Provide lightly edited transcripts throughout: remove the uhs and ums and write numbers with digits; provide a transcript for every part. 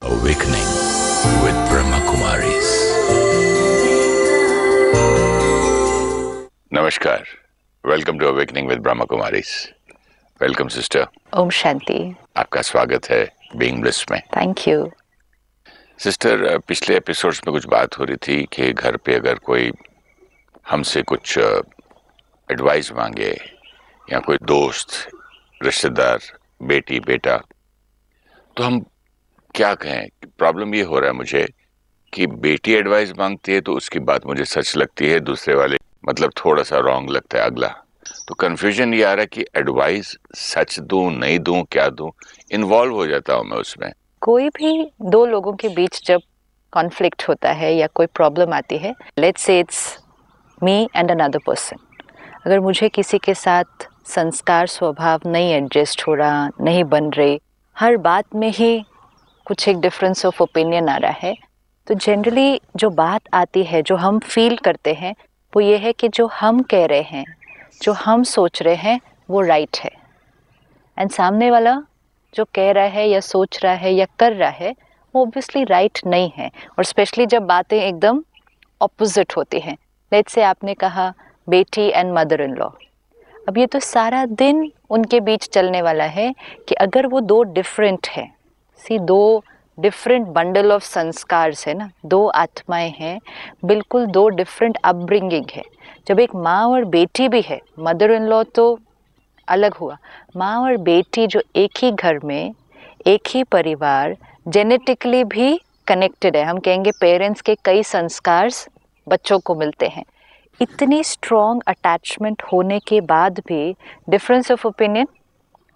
Awakening with Brahma Kumaris. नमस्कार, welcome to awakening with Brahma Kumaris. Welcome sister. ओम शांति. आपका स्वागत है बीइंग ब्लिस में. Thank you. सिस्टर, पिछले एपिसोड्स में कुछ बात हो रही थी कि घर पे अगर कोई हमसे कुछ एडवाइस मांगे या कोई दोस्त, रिश्तेदार, बेटी, बेटा, तो हम क्या कहें. प्रॉब्लम ये हो रहा है मुझे कि बेटी एडवाइस मांगती है तो उसकी बात मुझे सच लगती है, दूसरे वाले मतलब थोड़ा सा रॉन्ग लगता है अगला. तो कंफ्यूजन ये आ रहा है कि एडवाइस सच दूं, नहीं दूं, क्या दूं. इन्वॉल्व हो जाता हूं मैं उसमें. कोई भी दो लोगों के बीच जब कॉन्फ्लिक्ट होता है या कोई प्रॉब्लम आती है, let's say it's me and another person. अगर मुझे किसी के साथ संस्कार स्वभाव नहीं एडजस्ट हो रहा, नहीं बन रही, हर बात में ही कुछ एक डिफरेंस ऑफ ओपिनियन आ रहा है, तो जनरली जो बात आती है, जो हम फील करते हैं, वो ये है कि जो हम कह रहे हैं, जो हम सोच रहे हैं, वो राइट है. एंड सामने वाला जो कह रहा है या सोच रहा है या कर रहा है, वो ऑब्वियसली राइट नहीं है. और स्पेशली जब बातें एकदम ऑपोजिट होती हैं. लेट्स से आपने कहा बेटी एंड मदर इन लॉ. अब ये तो सारा दिन उनके बीच चलने वाला है कि अगर वो दो डिफरेंट हैं, दो डिफरेंट बंडल ऑफ संस्कार्स है ना, दो आत्माएं हैं, बिल्कुल दो डिफरेंट अपब्रिंगिंग है. जब एक माँ और बेटी भी है, मदर इन लॉ तो अलग हुआ, माँ और बेटी जो एक ही घर में, एक ही परिवार, जेनेटिकली भी कनेक्टेड है. हम कहेंगे पेरेंट्स के कई संस्कार्स बच्चों को मिलते हैं. इतनी स्ट्रॉन्ग अटैचमेंट होने के बाद भी डिफरेंस ऑफ ओपिनियन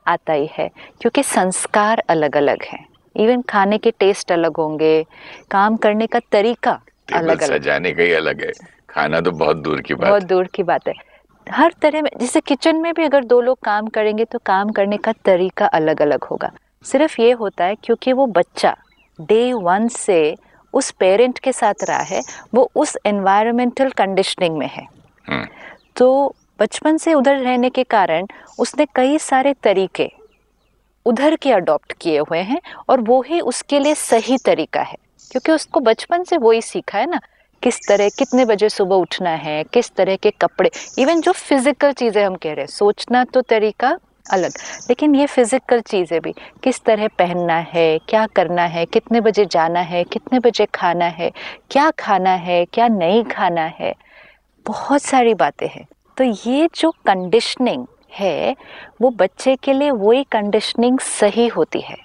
आता ही है, क्योंकि संस्कार अलग अलग हैं. इवन खाने के टेस्ट अलग होंगे, काम करने का तरीका अलग अलग, सजाने का ही अलग है, खाना तो बहुत दूर की बात, बहुत दूर की बात है. हर तरह में, जैसे किचन में भी अगर दो लोग काम करेंगे तो काम करने का तरीका अलग अलग होगा. सिर्फ ये होता है क्योंकि वो बच्चा डे वन से उस पेरेंट के साथ रहा है, वो उस एनवायरमेंटल कंडीशनिंग में है, तो बचपन से उधर रहने के कारण उसने कई सारे तरीके उधर के अडॉप्ट किए हुए हैं, और वो ही उसके लिए सही तरीका है, क्योंकि उसको बचपन से वही सीखा है ना, किस तरह, कितने बजे सुबह उठना है, किस तरह के कपड़े, इवन जो फिजिकल चीज़ें हम कह रहे हैं, सोचना तो तरीका अलग, लेकिन ये फिजिकल चीज़ें भी, किस तरह पहनना है, क्या करना है, कितने बजे जाना है, कितने बजे खाना है, क्या खाना है, क्या नहीं खाना है, बहुत सारी बातें हैं. तो ये जो कंडीशनिंग है, वो बच्चे के लिए वही कंडीशनिंग सही होती है,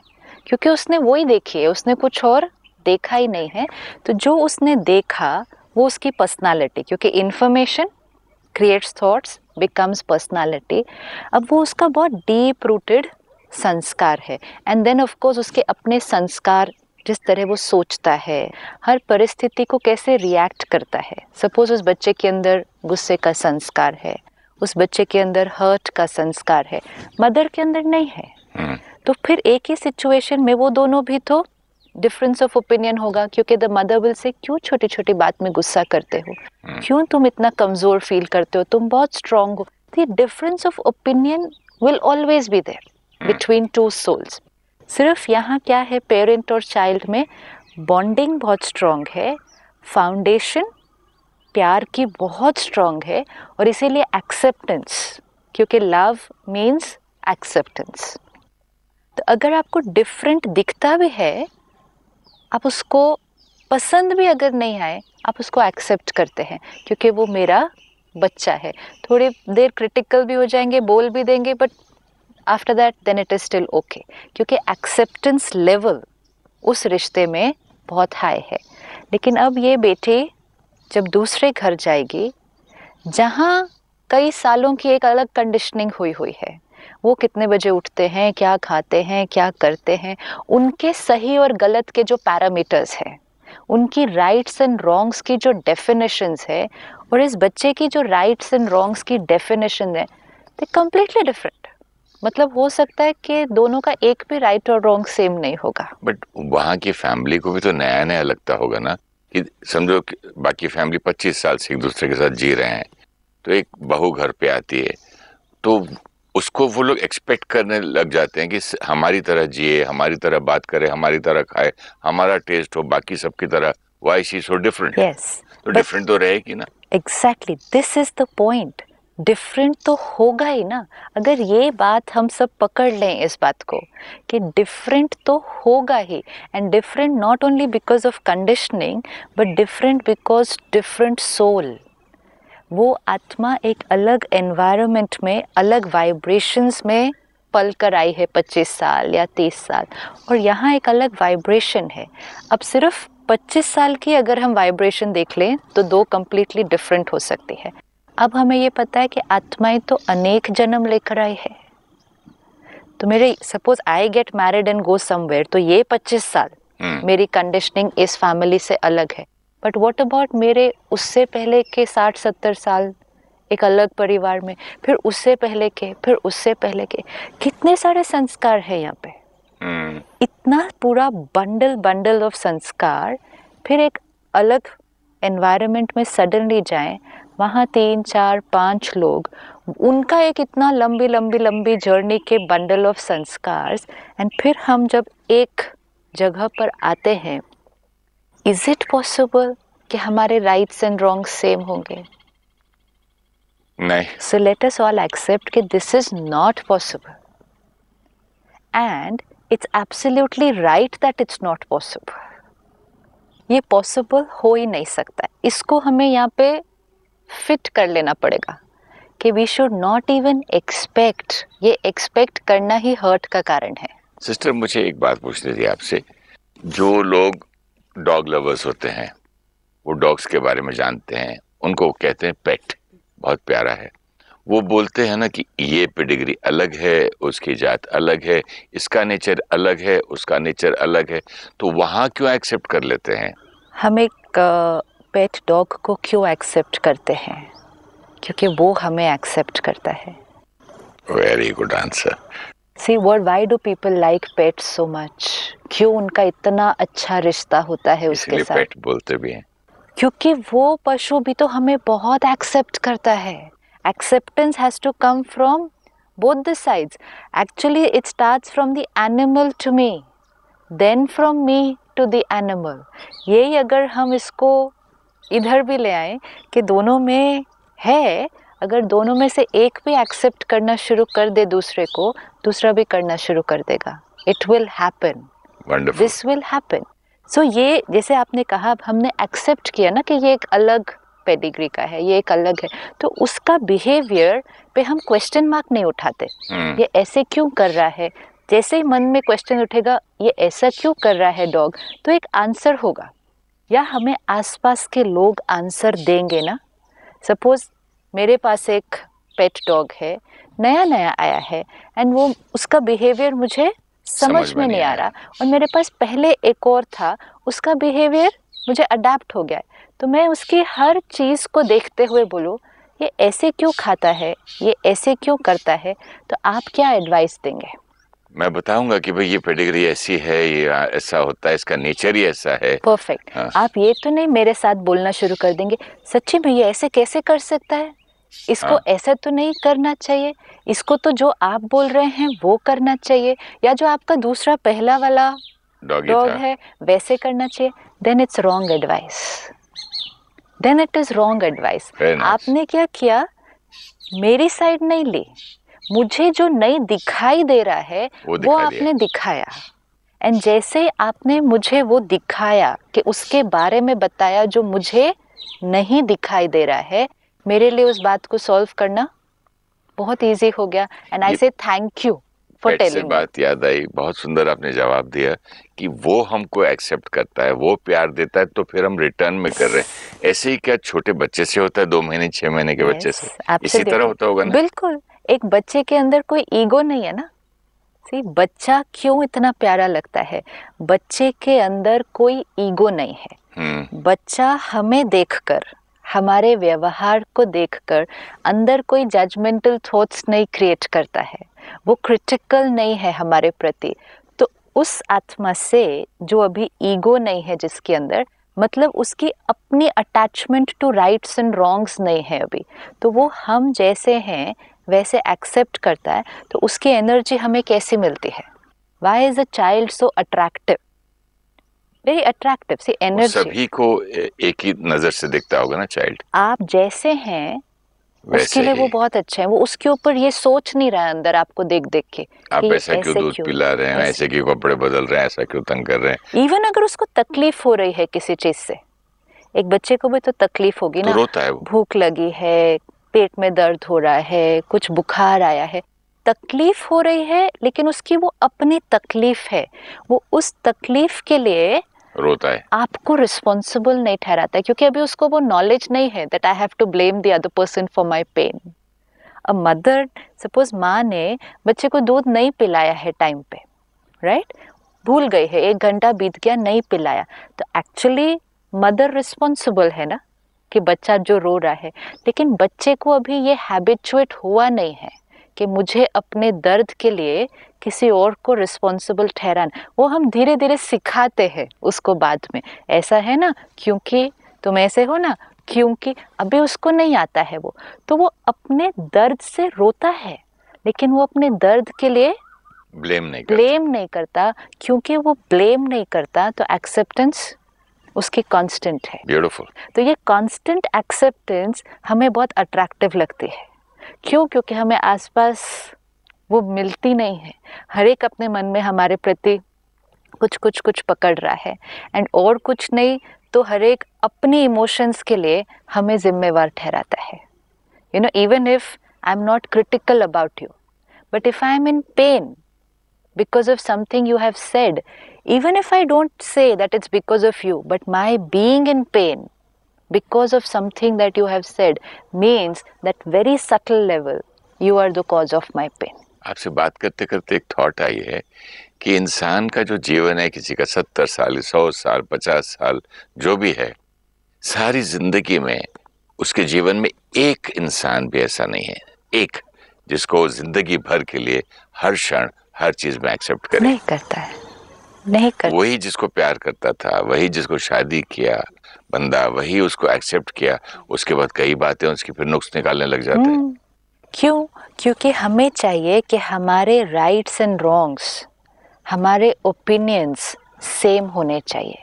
क्योंकि उसने वही देखी है, उसने कुछ और देखा ही नहीं है. तो जो उसने देखा वो उसकी पर्सनालिटी, क्योंकि information creates thoughts, becomes personality. अब वो उसका बहुत डीप रूटेड संस्कार है. एंड देन ऑफ कोर्स उसके अपने संस्कार, जिस तरह वो सोचता है, हर परिस्थिति को कैसे रिएक्ट करता है. सपोज उस बच्चे के अंदर गुस्से का संस्कार है, उस बच्चे के अंदर हर्ट का संस्कार है, मदर के अंदर नहीं है, तो फिर एक ही सिचुएशन में वो दोनों भी तो डिफरेंस ऑफ ओपिनियन होगा, क्योंकि द मदर विल से क्यों छोटी छोटी बात में गुस्सा करते हो, क्यों तुम इतना कमजोर फील करते हो, तुम बहुत स्ट्रांग हो. The difference of opinion will always be there between two souls. सिर्फ यहाँ क्या है, पेरेंट और चाइल्ड में बॉन्डिंग बहुत स्ट्रांग है, फाउंडेशन प्यार की बहुत स्ट्रांग है, और इसीलिए एक्सेप्टेंस, क्योंकि लव मीन्स एक्सेप्टेंस. तो अगर आपको डिफरेंट दिखता भी है, आप उसको पसंद भी अगर नहीं आए, आप उसको एक्सेप्ट करते हैं, क्योंकि वो मेरा बच्चा है. थोड़ी देर क्रिटिकल भी हो जाएंगे, बोल भी देंगे, but after that then it is still okay, क्योंकि एक्सेप्टेंस लेवल उस रिश्ते में बहुत हाई है. लेकिन अब ये बेटी जब दूसरे घर जाएगी, जहाँ कई सालों की एक अलग कंडीशनिंग हुई हुई है, वो कितने बजे उठते हैं, क्या खाते हैं, क्या करते हैं, उनके सही और गलत के जो पैरामीटर्स हैं, उनकी राइट्स एंड रॉन्ग्स की जो डेफिनेशंस है, और इस बच्चे की जो राइट्स एंड रॉन्ग्स की डेफिनेशन है, दे कम्प्लीटली डिफरेंट. मतलब हो सकता है कि दोनों का एक भी राइट और रॉन्ग सेम नहीं होगा. बट वहाँ की फैमिली को भी तो नया नया लगता होगा ना, कि समझो कि बाकी फैमिली 25 साल से एक दूसरे के साथ जी रहे हैं, तो एक बहू घर पे आती है, तो उसको वो लोग एक्सपेक्ट करने लग जाते हैं कि हमारी तरह जिए, हमारी तरह बात करे, हमारी तरह खाए, हमारा टेस्ट हो बाकी सबकी तरह। Why she so different? Yes, तो but डिफरेंट तो रहेगी ना। Exactly this is the point. Different तो होगा ही ना। अगर ये बात हम सब पकड़ लें इस बात को कि डिफरेंट तो होगा ही, and different not only because of conditioning but different because different soul. वो आत्मा एक अलग एनवायरनमेंट में, अलग वाइब्रेशंस में पल कर आई है 25 साल या 30 साल, और यहाँ एक अलग वाइब्रेशन है। अब सिर्फ 25 साल की अगर हम वाइब्रेशन देख लें तो दो कंप्लीटली डिफरेंट हो सकती है। अब हमें ये पता है कि आत्माएं तो अनेक जन्म लेकर आई है। तो मेरे suppose I get married and go somewhere, तो ये 25 साल मेरी कंडीशनिंग इस फैमिली से अलग है। बट व्हाट अबाउट मेरे उससे पहले के 60-70 साल एक अलग परिवार में, फिर उससे पहले के, फिर उससे पहले के, कितने सारे संस्कार है यहाँ पे। इतना पूरा बंडल ऑफ संस्कार फिर एक अलग एनवायरनमेंट में सडनली जाएं, वहाँ 3, 4, 5 लोग, उनका एक इतना लंबी जर्नी के बंडल ऑफ संस्कार, एंड फिर हम जब एक जगह पर आते हैं, इज इट पॉसिबल कि हमारे राइट्स एंड रॉन्ग्स सेम होंगे? नहीं। So let us all accept कि this is not possible, and it's absolutely right that it's not possible. ये पॉसिबल हो ही नहीं सकता है। इसको हमें यहाँ पे फिट कर लेना पड़ेगा कि we should not even expect. ये एक्सपेक्ट करना ही हर्ट का कारण है। सिस्टर, मुझे एक बात पूछनी थी आपसे। जो लोग डॉग लवर्स होते हैं, वो डॉग्स के बारे में जानते हैं, उनको कहते हैं पेट, बहुत प्यारा है। वो बोलते हैं ना कि ये पेडिग्री अलग है, उसकी जात अलग है, इसका नेचर अलग है, उसका नेचर अलग है, तो वहाँ क्यों एक्सेप्ट कर लेते हैं? हम एक पेट डॉग को क्यों एक्सेप्ट करते हैं? क्योंकि वो हमें एक्सेप्ट करता है। Very good answer. See, why do people like pets so much? क्यों उनका इतना अच्छा रिश्ता होता है उसके साथ? पेट बोलते भी हैं क्योंकि वो पशु भी तो हमें बहुत एक्सेप्ट करता है। Acceptance has to come from both the sides. Actually, it starts from the animal to me, then from me to the animal. यही अगर हम इसको इधर भी ले आए कि दोनों में है, अगर दोनों में से एक भी एक्सेप्ट करना शुरू कर दे दूसरे को, दूसरा भी करना शुरू कर देगा। It will happen, this will happen. So ये जैसे आपने कहा, हमने एक्सेप्ट किया ना कि ये एक अलग पेडिग्री का है, ये एक अलग है, तो उसका बिहेवियर पे हम क्वेश्चन मार्क नहीं उठाते। ये ऐसे क्यों कर रहा है? जैसे ही मन में क्वेश्चन उठेगा, ये ऐसा क्यों कर रहा है डॉग, तो एक आंसर होगा, या हमें आसपास के लोग आंसर देंगे ना। सपोज मेरे पास एक पेट डॉग है, नया आया है, एंड वो उसका बिहेवियर मुझे समझ में नहीं आ रहा, और मेरे पास पहले एक और था, उसका बिहेवियर मुझे अडेप्ट हो गया है, तो मैं उसकी हर चीज़ को देखते हुए बोलूँ ये ऐसे क्यों खाता है, ये ऐसे क्यों करता है, तो आप क्या एडवाइस देंगे? मैं बताऊंगा कि भाई ये पेडिग्री ऐसी है, ये ऐसा होता है, इसका नेचर ही ऐसा है। परफेक्ट। आप ये तो नहीं मेरे साथ बोलना शुरू कर देंगे, सच्ची में ये ऐसे कैसे कर सकता है, इसको ऐसा तो नहीं करना चाहिए, इसको तो जो आप बोल रहे हैं वो करना चाहिए, या जो आपका दूसरा पहला वाला डॉग है वैसे करना चाहिए। Then it's wrong advice, then it is wrong advice. आपने क्या किया, मेरी साइड नहीं ली, मुझे जो नहीं दिखाई दे रहा है वो आपने दिखाया, एंड जैसे आपने मुझे वो दिखाया कि उसके बारे में बताया जो मुझे नहीं दिखाई दे रहा है, मेरे लिए उस बात को सॉल्व करना बहुत इजी हो गया, एंड आई से थैंक यू फॉर टेलिंग। बात याद आई, बहुत सुंदर आपने जवाब दिया कि वो हमको एक्सेप्ट करता है, वो प्यार देता है, तो फिर हम रिटर्न में कर रहे हैं। ऐसे ही क्या छोटे बच्चे से होता है, 2 महीने 6 महीने के बच्चे से, इसी तरह होता होगा ना? बिल्कुल। एक बच्चे के अंदर कोई ईगो नहीं है ना। सी, बच्चा क्यों इतना प्यारा लगता है, बच्चे के अंदर कोई ईगो नहीं है। बच्चा हमें देखकर, हमारे व्यवहार को देखकर अंदर कोई जजमेंटल थॉट्स नहीं क्रिएट करता है, वो क्रिटिकल नहीं है हमारे प्रति। तो उस आत्मा से जो अभी ईगो नहीं है जिसके अंदर, मतलब उसकी अपनी attachment to rights and wrongs नहीं है अभी, तो वो हम जैसे हैं वैसे एक्सेप्ट करता है, तो उसकी एनर्जी हमें कैसी मिलती है? Why is a child so attractive? Very attractive. See energy, सभी को एक ही नजर से देखता होगा ना चाइल्ड, आप जैसे हैं उसके वैसे लिए ही। वो बहुत अच्छा है। वो उसके ऊपर ये सोच नहीं रहा है अंदर आपको देख देख के आप कि ऐसा क्यों दूध पिला रहे हैं, ऐसे क्यों कपड़े बदल रहे हैं, ऐसा क्यों तंग कर रहे हैं। इवन अगर उसको तकलीफ हो रही है किसी चीज से, एक बच्चे को भी तो तकलीफ होगी तो ना, रोता है वो। भूख लगी है, पेट में दर्द हो रहा है, कुछ बुखार आया है, तकलीफ हो रही है, लेकिन उसकी वो अपनी तकलीफ है, वो उस तकलीफ के लिए रोता है, आपको रिस्पॉन्सिबल नहीं ठहराता है, क्योंकि अभी उसको वो नॉलेज नहीं है that I have to blame the other person for my pain. A mother, suppose माँ ने बच्चे को दूध नहीं पिलाया है टाइम पे, राइट, भूल गई है, 1 घंटा बीत गया नहीं पिलाया, तो एक्चुअली मदर रिस्पॉन्सिबल है ना कि बच्चा जो रो रहा है, लेकिन बच्चे को अभी ये हैबिचुएट हुआ नहीं है कि मुझे अपने दर्द के लिए किसी और को रिस्पॉन्सिबल ठहराना। वो हम धीरे धीरे सिखाते हैं उसको बाद में, ऐसा है ना क्योंकि तुम ऐसे हो ना, क्योंकि अभी उसको नहीं आता है वो, तो वो अपने दर्द से रोता है, लेकिन वो अपने दर्द के लिए ब्लेम नहीं करता, क्योंकि वो ब्लेम नहीं करता तो एक्सेप्टेंस उसकी कांस्टेंट है। ब्यूटीफुल। तो ये कांस्टेंट एक्सेप्टेंस हमें बहुत अट्रैक्टिव लगती है। क्यों? क्योंकि हमें आसपास वो मिलती नहीं है। हर एक अपने मन में हमारे प्रति कुछ पकड़ रहा है, एंड और कुछ नहीं तो हर एक अपनी इमोशंस के लिए हमें जिम्मेवार ठहराता है। You know, even if I am not critical about you, but if I am in pen because of something you have said, even if I don't say that it's because of you, but my being in pain because of something that you have said means that very subtle level you are the cause of my pain. आपसे बात करते करते एक thought I है कि इंसान का जो जीवन है, किसी का 70 साल, 100 साल, 50 साल, जो भी है, सारी जिंदगी में उसके जीवन में एक इंसान भी ऐसा नहीं है, एक जिसको जिंदगी भर के लिए हर क्षण हर चीज में एक्सेप्ट करे। नहीं करता है, नहीं करता। वही जिसको प्यार करता था, वही जिसको शादी किया बंदा, वही उसको एक्सेप्ट किया, उसके बाद कई बातें उसकी फिर नुक्स निकालने लग जाते हैं। क्यों? क्योंकि हमें चाहिए कि हमारे राइट्स एंड रॉन्ग्स, हमारे ओपिनियंस सेम होने चाहिए।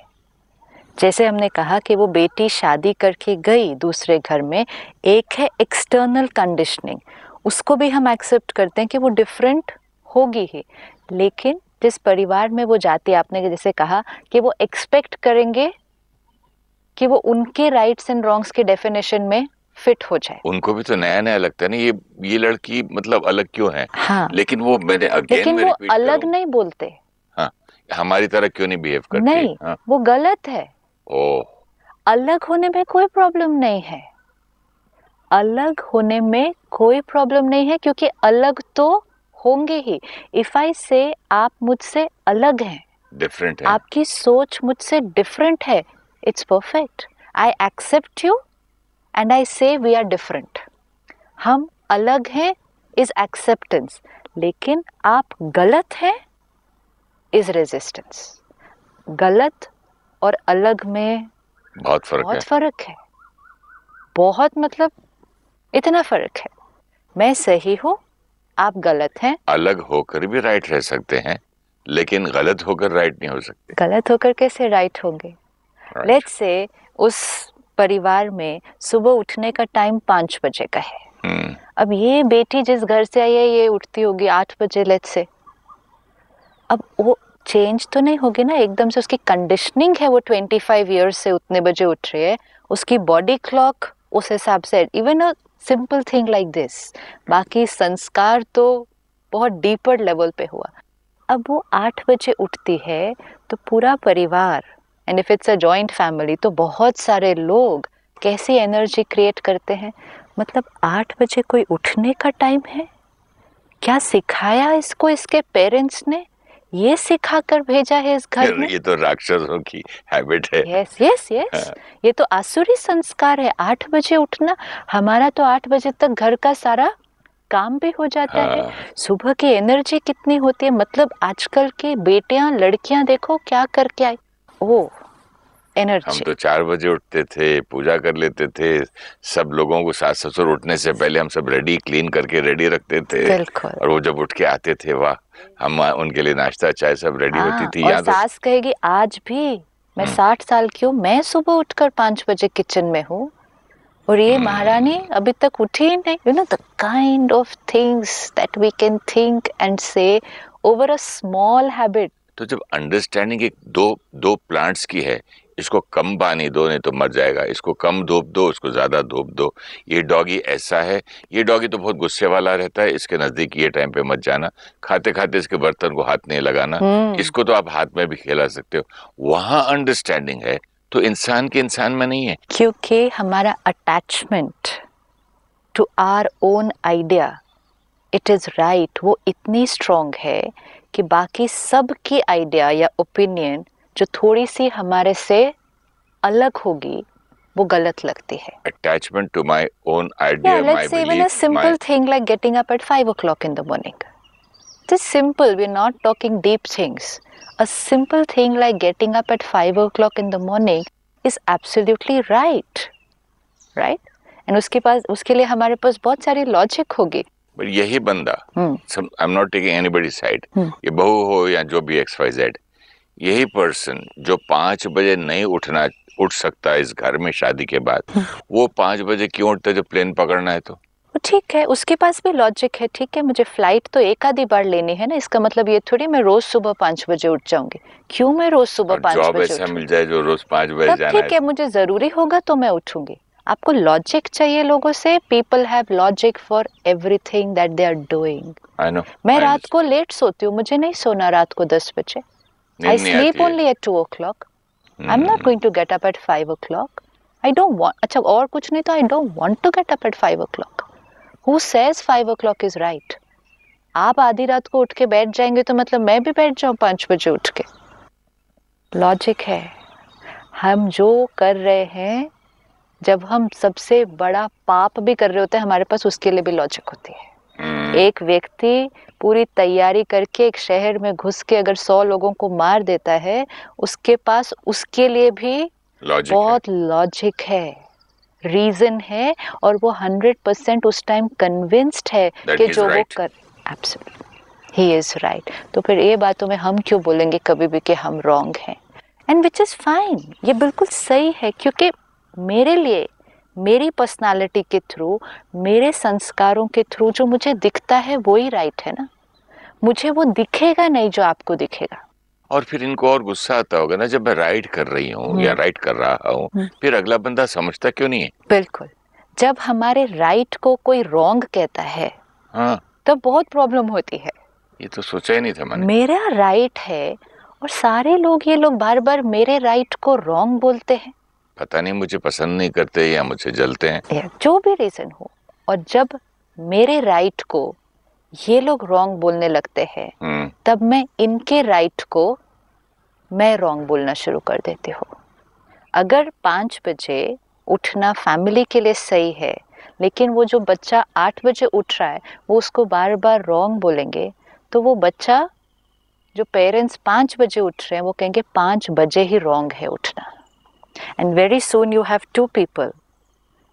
जैसे हमने कहा कि वो बेटी शादी करके गई दूसरे घर में, एक है एक्सटर्नल कंडीशनिंग, उसको भी हम एक्सेप्ट करते हैं कि वो डिफरेंट होगी ही, लेकिन जिस परिवार में वो जाती है, आपने जैसे कहा कि वो एक्सपेक्ट करेंगे कि वो उनके राइट्स एंड रॉन्ग्स के डेफिनेशन में फिट हो जाए। उनको भी तो नया नया लगता है ना, ये लड़की मतलब अलग क्यों है। हाँ, लेकिन वो मैंने लेकिन वो अलग नहीं बोलते। हाँ, हमारी तरह क्यों नहीं बिहेव करती। नहीं, हाँ, वो गलत है। ओह, अलग होने में कोई प्रॉब्लम नहीं है, अलग होने में कोई प्रॉब्लम नहीं है, क्योंकि अलग तो होंगे ही। इफ आई से आप मुझसे अलग हैं, डिफरेंट है, आपकी सोच मुझसे डिफरेंट है, it's perfect. I accept you and I say we are different. हम अलग हैं इज एक्सेप्टेंस, लेकिन आप गलत हैं इज रेजिस्टेंस। गलत और अलग में बहुत फर्क है, बहुत, मतलब इतना फर्क है। मैं सही हूँ, आप गलत हैं। अलग होकर भी राइट रह सकते हैं, लेकिन गलत होकर राइट नहीं हो सकते। गलत होकर कैसे राइट होंगे? लेट्स से उस परिवार में सुबह उठने का टाइम 5 बजे का है। अब ये बेटी जिस घर से आई है, ये उठती होगी 8 बजे, लेट्स से। अब वो चेंज तो नहीं होगी ना एकदम से, उसकी कंडीशनिंग है, वो 25 ईयर्स से उतने बजे उठ रही है, उसकी बॉडी क्लॉक उस हिसाब से। Even a simple thing like this, बाकी संस्कार तो बहुत डीपर लेवल पे हुआ। अब वो 8 बजे उठती है तो पूरा परिवार, and if it's a joint family तो बहुत सारे लोग कैसी एनर्जी क्रिएट करते हैं। मतलब 8 बजे कोई उठने का टाइम है? क्या सिखाया इसको इसके पेरेंट्स ने? ये सिखा कर भेजा है इस घर में? ये तो राक्षसों की हैबिट है। यस यस यस, ये तो आसुरी संस्कार है 8 बजे उठना। हमारा तो 8 बजे तक घर का सारा काम भी हो जाता है। सुबह की एनर्जी कितनी होती है, मतलब आजकल के बेटियां लड़कियां देखो क्या करके आई। ओह, हम एनर्जी। तो 4 बजे उठते थे, पूजा कर लेते थे, सब लोगों को सास ससुर उठने से पहले हम सब रेडी क्लीन करके रेडी रखते थे। बिल्कुल। और वो जब उठ के आते थे, वाह, हम उनके लिए नाश्ता चाय सब रेडी होती हाँ, थी। और यहाँ तो सास कहेगी आज भी मैं 60 साल की हूँ, मैं सुबह उठकर 5 बजे किचन में हूँ और ये महारानी अभी तक उठी ही नहीं। You know the kind of things that we can think and say over a small habit. तो जब अंडरस्टैंडिंग एक दो प्लांट्स की है, इसको कम पानी दो नहीं तो मर जाएगा, इसको कम धूप दो, उसको ज्यादा धूप दो, ये डॉगी ऐसा है, ये डॉगी तो बहुत गुस्से वाला रहता है, इसके नजदीक ये टाइम पे मत जाना, खाते खाते इसके बर्तन को हाथ नहीं लगाना, इसको तो आप हाथ में भी खिला सकते हो। वहां अंडरस्टैंडिंग है, तो इंसान के इंसान में नहीं है। क्योंकि हमारा attachment to our own idea, it is right, वो इतनी स्ट्रांग है कि बाकी सब की आइडिया या ओपिनियन जो थोड़ी सी हमारे से अलग होगी वो गलत लगती है। Attachment to my own idea, Yeah, my let's say even a belief, simple my thing like getting up at 5 o'clock in the morning. Just simple, we're not talking deep things. A simple thing like getting up at 5 o'clock in the morning is absolutely right. Right? And उसके लिए हमारे पास बहुत सारी logic होगी। But यही बंदा, I'm not taking anybody's side, ये बहू हो या जो भी XYZ, यही पर्सन जो 5 बजे नहीं उठ सकता इस घर में शादी के बाद, वो 5 बजे क्यों उठता है जब प्लेन पकड़ना है? तो ठीक है, उसके पास भी लॉजिक है। ठीक है, मुझे फ्लाइट तो एक आधी बार लेनी है ना, इसका मतलब ये थोड़ी मैं रोज सुबह 5 बजे उठ जाऊंगी। क्यों मैं रोज सुबह 5 जॉब बजे ऐसा मिल जाए जो रोज 5 बजे तब जाना ठीक है, मुझे जरूरी होगा तो मैं उठूंगी। आपको लॉजिक चाहिए लोगों से। People have logic for everything that they are doing. I know, मैं रात को लेट सोती हूँ, मुझे नहीं सोना रात को 10 बजे। I sleep only at 2 o'clock. I'm not going to get up at 5 o'clock. I don't want, अच्छा और कुछ नहीं तो I don't want to get up at 5 o'clock. Who says 5 o'clock is right? आप आधी रात को उठ के बैठ जाएंगे तो मतलब मैं भी बैठ जाऊं 5 बजे उठ के। लॉजिक है। हम जो कर रहे हैं, जब हम सबसे बड़ा पाप भी कर रहे होते हैं, हमारे पास उसके लिए भी लॉजिक होती है। एक व्यक्ति पूरी तैयारी करके एक शहर में घुस के अगर 100 लोगों को मार देता है, उसके पास उसके लिए भी बहुत लॉजिक है, रीजन है, और वो 100% उस टाइम कन्विंस्ड है कि जो वो कर, एब्सोल्युटली ही इज राइट। तो फिर ये बातों में हम क्यों बोलेंगे कभी भी कि हम रॉन्ग हैं? एंड विच इज फाइन, ये बिल्कुल सही है, क्योंकि मेरे लिए, मेरी पर्सनालिटी के थ्रू, मेरे संस्कारों के थ्रू जो मुझे दिखता है वो ही राइट है ना। मुझे वो दिखेगा नहीं जो आपको दिखेगा। और फिर इनको और गुस्सा आता होगा ना, जब मैं राइट कर रही हूँ या राइट कर रहा हूँ, फिर अगला बंदा समझता क्यों नहीं है? बिल्कुल, जब हमारे राइट को कोई रॉन्ग कहता है, हाँ, तब बहुत प्रॉब्लम होती है। ये तो सोचा ही नहीं था मैंने। मेरा राइट है और सारे लोग, ये लोग बार बार मेरे राइट को रॉन्ग बोलते हैं। पता नहीं मुझे पसंद नहीं करते या मुझे जलते हैं, या जो भी रीजन हो। और जब मेरे राइट को ये लोग रॉन्ग बोलने लगते हैं, तब मैं इनके राइट को मैं रॉन्ग बोलना शुरू कर देती हूँ। अगर 5 बजे उठना फैमिली के लिए सही है, लेकिन वो जो बच्चा 8 बजे उठ रहा है वो उसको बार बार रॉन्ग बोलेंगे, तो वो बच्चा, जो पेरेंट्स 5 बजे उठ रहे हैं, वो कहेंगे 5 बजे ही रॉन्ग है उठना। And very soon you have 2 people.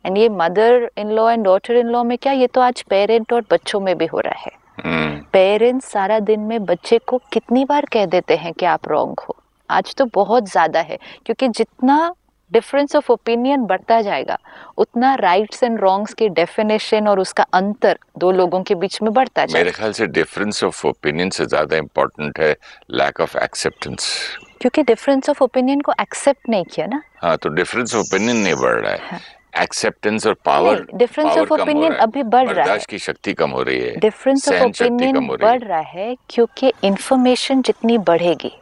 And ये mother in law and daughter in law में क्या, ये तो आज पेरेंट और बच्चों में भी हो रहा है। पेरेंट्स सारा दिन में बच्चे को कितनी बार कह देते हैं कि आप रॉन्ग हो। आज तो बहुत ज्यादा है, क्योंकि जितना डिफरेंस ऑफ ओपिनियन बढ़ता जाएगा, उतना राइट्स एंड रॉन्ग्स की डेफिनेशन और उसका अंतर दो लोगों के बीच में बढ़ता जाएगा। मेरे ख्याल से डिफरेंस ऑफ ओपिनियन से ज्यादा इम्पोर्टेंट है लैक ऑफ एक्सेप्टेंस, क्योंकि डिफरेंस ऑफ ओपिनियन को एक्सेप्ट नहीं किया ना। हाँ, तो डिफरेंस ऑफ ओपिनियन नहीं बढ़ रहा है, एक्सेप्टेंस और पावर, डिफरेंस ऑफ ओपिनियन अभी बढ़ रहा है, बर्दाश्त की शक्ति कम हो रही है, डिफरेंस ऑफ ओपिनियन बढ़ रहा है, क्योंकि इंफॉर्मेशन जितनी बढ़ेगी,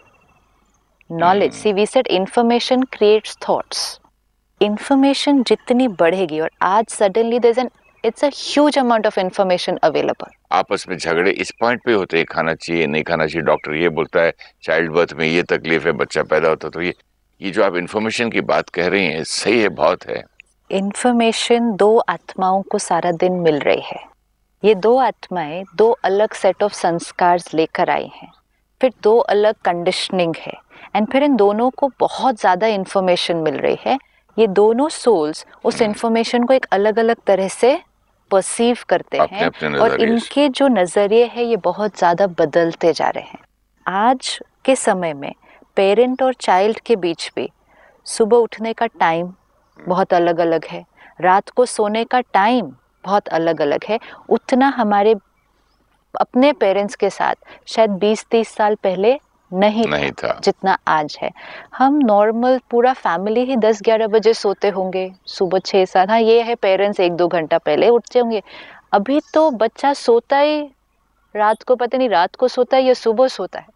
knowledge, see we said information creates thoughts, information जितनी बढ़ेगी, और आज suddenly there is an, it's a huge amount of information available. आपस में झगड़े इस पॉइंट पे होते हैं, खाना चाहिए नहीं खाना चाहिए, डॉक्टर ये बोलता है चाइल्ड बर्थ में ये तकलीफ है, बच्चा पैदा होता, तो ये जो आप इंफॉर्मेशन की बात कह रही हैं सही है, बहुत है। इंफॉर्मेशन 2 आत्माओं को सारा दिन मिल रही है। ये 2 आत्माएं 2 अलग सेट ऑफ संस्कार लेकर आई हैं। फिर 2 अलग कंडीशनिंग है, एंड फिर इन दोनों को बहुत ज़्यादा इन्फॉर्मेशन मिल रही है। ये दोनों सोल्स उस इन्फॉर्मेशन को एक अलग अलग तरह से परसीव करते हैं, अपने और नजरिए से। इनके जो नज़रिए हैं ये बहुत ज़्यादा बदलते जा रहे हैं। आज के समय में पेरेंट और चाइल्ड के बीच भी सुबह उठने का टाइम बहुत अलग अलग है, रात को सोने का टाइम बहुत अलग अलग है। उतना हमारे अपने पेरेंट्स के साथ शायद 20-30 साल पहले नहीं था जितना आज है। हम नॉर्मल पूरा फैमिली ही 10-11 बजे सोते होंगे, सुबह 6-7, हाँ ये है पेरेंट्स 1-2 घंटा पहले उठते होंगे। अभी तो बच्चा सोता ही रात को, पता नहीं रात को सोता है या सुबह सोता है,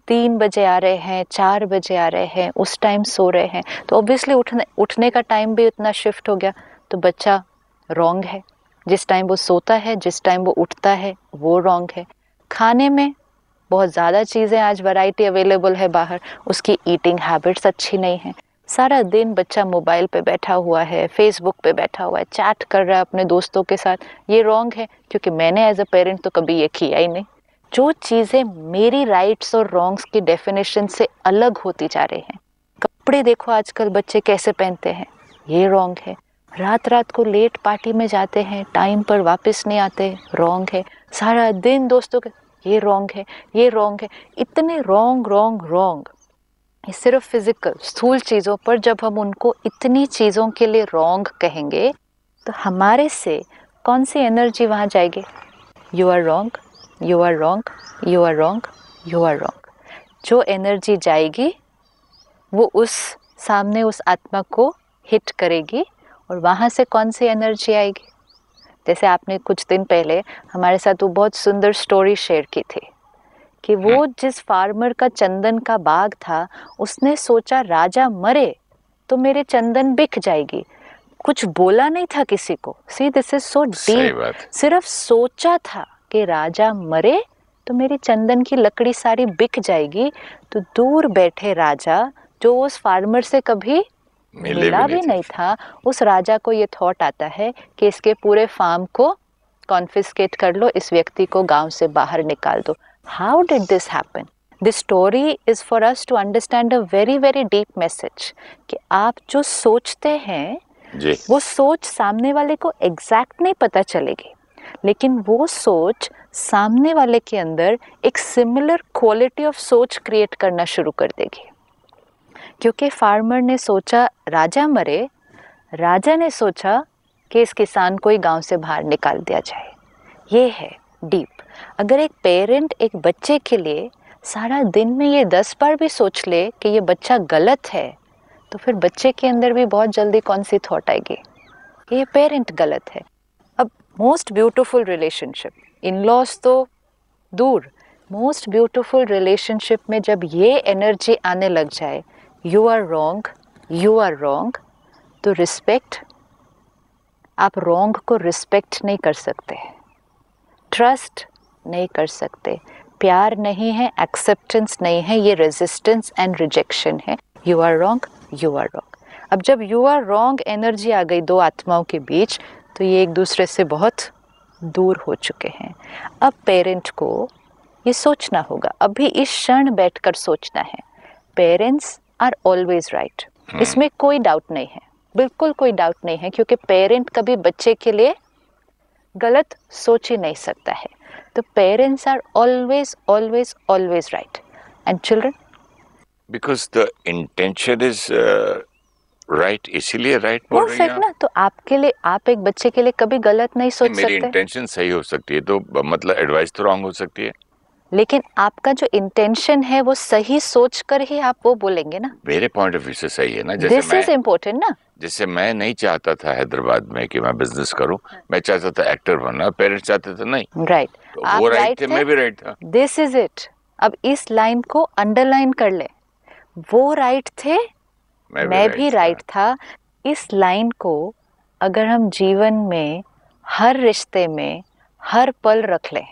3 बजे आ रहे हैं, 4 बजे आ रहे हैं, उस टाइम सो रहे हैं। तो ऑब्वियसली उठने का टाइम भी उतना शिफ्ट हो गया, तो बच्चा रॉन्ग है। जिस टाइम वो सोता है, जिस टाइम वो उठता है, वो रॉन्ग है। खाने में बहुत ज़्यादा चीज़ें आज वैरायटी अवेलेबल है बाहर, उसकी ईटिंग हैबिट्स अच्छी नहीं है। सारा दिन बच्चा मोबाइल पे बैठा हुआ है, फेसबुक पे बैठा हुआ है, चैट कर रहा है अपने दोस्तों के साथ, ये रॉन्ग है, क्योंकि मैंने एज अ पेरेंट तो कभी ये किया ही नहीं। जो चीज़ें मेरी राइट्स और रॉन्ग्स की डेफिनेशन से अलग होती जा रही हैं। कपड़े देखो आजकल बच्चे कैसे पहनते हैं, ये रॉन्ग है। रात रात को लेट पार्टी में जाते हैं, टाइम पर वापस नहीं आते, रॉन्ग है। सारा दिन दोस्तों के, ये रॉन्ग है, ये रॉन्ग है। इतने रॉन्ग रॉन्ग रॉन्ग, ये सिर्फ फिजिकल स्थूल चीज़ों पर जब हम उनको इतनी चीज़ों के लिए रॉन्ग कहेंगे, तो हमारे से कौन सी एनर्जी वहाँ जाएगी? You are wrong, you are wrong, you are wrong, you are wrong. जो एनर्जी जाएगी वो उस सामने उस आत्मा को हिट करेगी, और वहाँ से कौन सी एनर्जी आएगी? जैसे आपने कुछ दिन पहले हमारे साथ वो बहुत सुंदर स्टोरी शेयर की थी कि वो जिस फार्मर का चंदन का बाग था, उसने सोचा राजा मरे तो मेरे चंदन बिक जाएगी, कुछ बोला नहीं था किसी को। See this is so deep, सिर्फ सोचा था कि राजा मरे तो मेरी चंदन की लकड़ी सारी बिक जाएगी। तो दूर बैठे राजा, जो उस फार्मर से कभी मिला भी नहीं था, उस राजा को ये थॉट आता है कि इसके पूरे फार्म को कॉन्फिस्केट कर लो, इस व्यक्ति को गांव से बाहर निकाल दो। How did this happen? This story is for us to understand a very very deep message कि आप जो सोचते हैं वो सोच सामने वाले को एग्जैक्ट नहीं पता चलेगी, लेकिन वो सोच सामने वाले के अंदर एक सिमिलर क्वालिटी ऑफ सोच क्रिएट करना शुरू कर देगी। क्योंकि फार्मर ने सोचा राजा मरे, राजा ने सोचा कि इस किसान को ही गांव से बाहर निकाल दिया जाए। ये है डीप। अगर एक पेरेंट एक बच्चे के लिए सारा दिन में ये 10 बार भी सोच ले कि ये बच्चा गलत है, तो फिर बच्चे के अंदर भी बहुत जल्दी कौन सी थॉट आएगी कि ये पेरेंट गलत है। अब most beautiful relationship, in laws तो दूर, मोस्ट ब्यूटीफुल रिलेशनशिप में जब ये एनर्जी आने लग जाए, you are wrong, you are wrong, तो रिस्पेक्ट, आप रॉन्ग को रिस्पेक्ट नहीं कर सकते, ट्रस्ट नहीं कर सकते, प्यार नहीं है, एक्सेप्टेंस नहीं है, ये रेजिस्टेंस एंड रिजेक्शन है। You are wrong, you are wrong. अब जब यू आर रॉन्ग एनर्जी आ गई दो आत्माओं के बीच, तो ये एक दूसरे से बहुत दूर हो चुके हैं। अब पेरेंट को ये सोचना होगा, अभी इस क्षण बैठकर सोचना है, पेरेंट्स आर ऑलवेज राइट। इसमें कोई डाउट नहीं है, बिल्कुल कोई डाउट नहीं है, क्योंकि पेरेंट कभी बच्चे के लिए गलत सोच ही नहीं सकता है। तो parents are always always always right, and children because the intention is right, इसीलिए राइट बोल रही हैं ना। तो आपके लिए, आप एक बच्चे के लिए कभी गलत नहीं सोच सकते। मेरी इंटेंशन सही हो सकती है, तो मतलब एडवाइस तो रॉन्ग हो सकती है, लेकिन आपका जो इंटेंशन है वो सही सोच कर ही आप वो बोलेंगे ना। मेरे पॉइंट ऑफ व्यू से सही है ना। जैसे दिस इज इम्पोर्टेंट ना। जैसे मैं नहीं चाहता था हैदराबाद में कि मैं बिजनेस करूं, मैं चाहता था एक्टर बनना, पेरेंट्स चाहते थे नहीं, राइट, तो वो राइट थे, मैं भी राइट था। This is it. अब इस लाइन को अंडरलाइन कर ले, वो राइट थे, मैं भी राइट था। इस लाइन को अगर हम जीवन में हर रिश्ते में हर पल रख लें,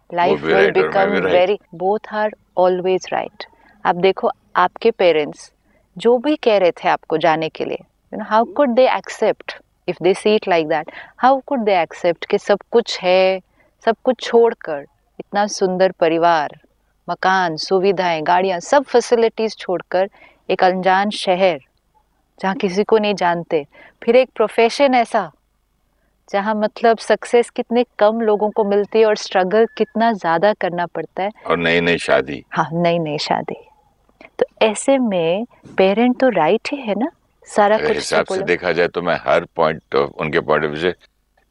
life will become very, both are always right. आप देखो आपके पेरेंट्स जो भी कह रहे थे आपको जाने के लिए, how could they accept if they see it like that, how could they accept कि सब कुछ है, सब कुछ छोड़कर इतना सुंदर परिवार मकान, सुविधाएं, गाड़ियां, सब फैसिलिटीज छोड़कर एक अनजान शहर जहाँ किसी को नहीं जानते, फिर एक प्रोफेशन ऐसा जहाँ मतलब सक्सेस कितने कम लोगों को मिलती है और स्ट्रगल कितना ज्यादा करना पड़ता है, और नई नई शादी। हाँ, नई नई शादी। तो ऐसे में पेरेंट तो राइट ही है ना, सारा अगर कुछ हिसाब से देखा जाए तो मैं हर पॉइंट उनके पॉइंट ऑफ व्यू से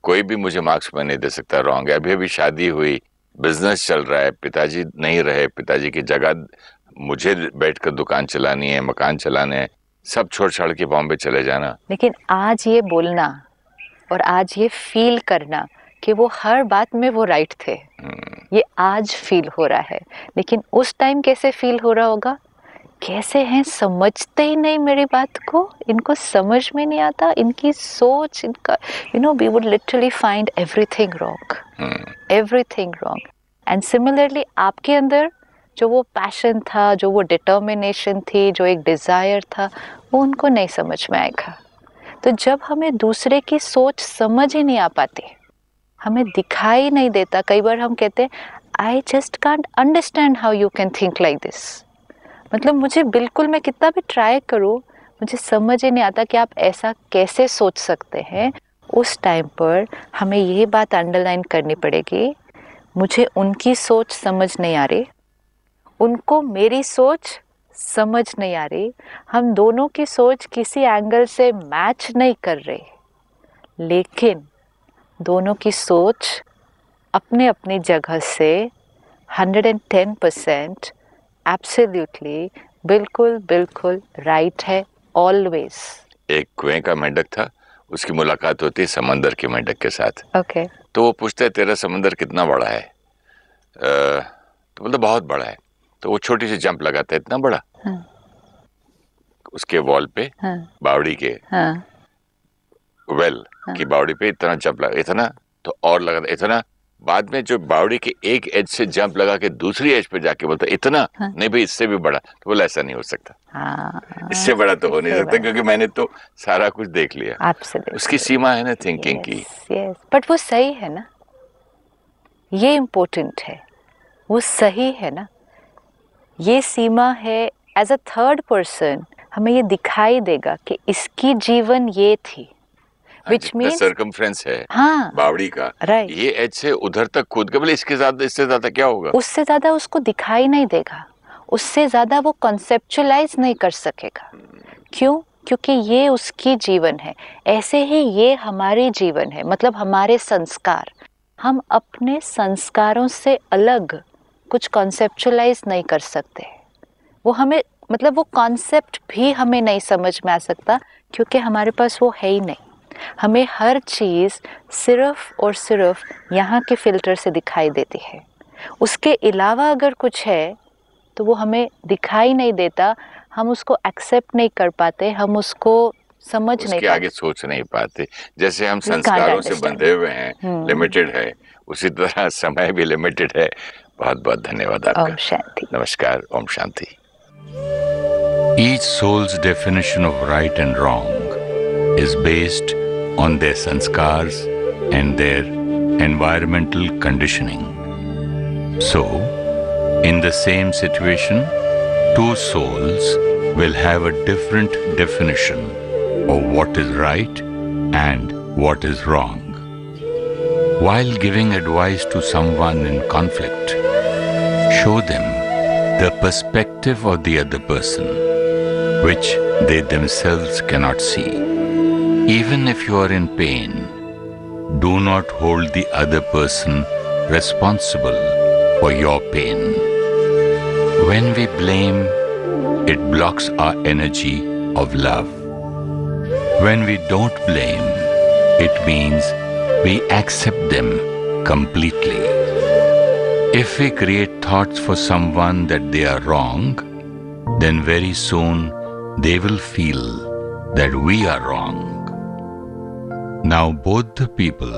कोई भी मुझे मार्क्स में नहीं दे सकता रॉन्ग है। अभी अभी शादी हुई, बिजनेस चल रहा है, पिताजी नहीं रहे, पिताजी की जगह मुझे बैठकर दुकान चलानी है, मकान चलाने हैं, सब छोड़ छाड़ के बॉम्बे चले जाना। लेकिन आज ये बोलना और आज ये फील करना कि वो हर बात में वो राइट थे, ये आज फील हो रहा है। लेकिन उस टाइम कैसे फील हो रहा होगा, कैसे हैं, समझते ही नहीं मेरी बात को, इनको समझ में नहीं आता, इनकी सोच, इनका we would literally find everything wrong, everything wrong. And similarly आपके अंदर जो वो पैशन था, जो वो डिटर्मिनेशन थी, जो एक डिज़ायर था, वो उनको नहीं समझ में आएगा। तो जब हमें दूसरे की सोच समझ ही नहीं आ पाती, हमें दिखाई नहीं देता, कई बार हम कहते हैं I just can't understand how you can think like this, मतलब मुझे बिल्कुल, मैं कितना भी ट्राई करूँ, मुझे समझ ही नहीं आता कि आप ऐसा कैसे सोच सकते हैं। उस टाइम पर हमें ये बात अंडरलाइन करनी पड़ेगी, मुझे उनकी सोच समझ नहीं आ रही, उनको मेरी सोच समझ नहीं आ रही, हम दोनों की सोच किसी एंगल से मैच नहीं कर रहे, लेकिन दोनों की सोच अपने अपनी जगह से 110% एब्सोल्युटली बिल्कुल बिल्कुल राइट है, ऑलवेज। एक कुएं का मेंढक था, उसकी मुलाकात होती है समंदर के मेंढक के साथ। ओके। तो वो पूछता है तेरा समंदर कितना बड़ा है? तो बोलता बहुत बड़ा है। तो वो छोटी सी जंप लगाता है, इतना बड़ा? हाँ। उसके वॉल पे, हाँ। बावड़ी के, हाँ। वेल की बावड़ी पे इतना जंप लगा, इतना, तो और लगा इतना, बाद में जो बावड़ी के एक एज से जंप लगा के दूसरी एज पे जाके बोलता इतना, हाँ। नहीं भाई इससे भी बड़ा। तो बोला ऐसा नहीं हो सकता, हाँ, इससे बड़ा तो हो नहीं सकता, क्योंकि मैंने तो सारा कुछ देख लिया। Absolutely. उसकी सीमा है ना थिंकिंग की। यस, बट वो सही है ना, ये इम्पोर्टेंट है, वो सही है ना, ये सीमा है। एज अ थर्ड पर्सन हमें ये दिखाई देगा कि इसकी जीवन ये थी, which means सर्कमफ्रेंस है, हाँ, बावड़ी का, right. ये एज से उधर तक कूद के, बोले इसके ज्यादा, इससे ज्यादा क्या होगा? उससे ज्यादा उसको दिखाई नहीं देगा, उससे ज्यादा वो कॉन्सेप्चुअलाइज नहीं कर सकेगा। क्यों? क्योंकि ये उसकी जीवन है। ऐसे ही ये हमारी जीवन है, मतलब हमारे संस्कार, हम अपने संस्कारों से अलग कुछ कॉन्सेप्चुअलाइज नहीं कर सकते। वो हमें, मतलब वो कॉन्सेप्ट भी हमें नहीं समझ में आ सकता, क्योंकि हमारे पास वो है ही नहीं। हमें हर चीज़ सिर्फ और सिर्फ यहाँ के फिल्टर से दिखाई देती है, उसके अलावा अगर कुछ है तो वो हमें दिखाई नहीं देता, हम उसको एक्सेप्ट नहीं कर पाते, हम उसको समझ नहीं पाते, आगे सोच नहीं पाते। जैसे हम संस्कारों से बंधे हुए हैं, लिमिटेड है, उसी तरह समय भी लिमिटेड है। बहुत बहुत धन्यवाद आपका। ओम शांति। नमस्कार, Om Shanti. Each soul's definition of right and wrong is based on their sanskars and their environmental conditioning. So, in the same situation, two souls will have a different definition of what is right and what is wrong. While giving advice to someone in conflict, show them the perspective of the other person, which they themselves cannot see. Even if you are in pain, do not hold the other person responsible for your pain. When we blame, it blocks our energy of love. When we don't blame, it means we accept them completely. If we create thoughts for someone that they are wrong, then very soon they will feel that we are wrong. Now both the people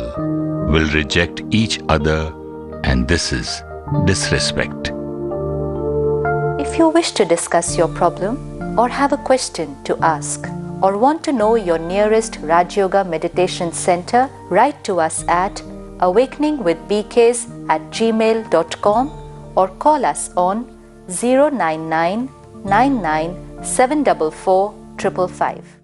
will reject each other, and this is disrespect. If you wish to discuss your problem or have a question to ask or want to know your nearest Raj Yoga Meditation Center, write to us at awakeningwithbks@gmail.com or call us on 099 99 744 555.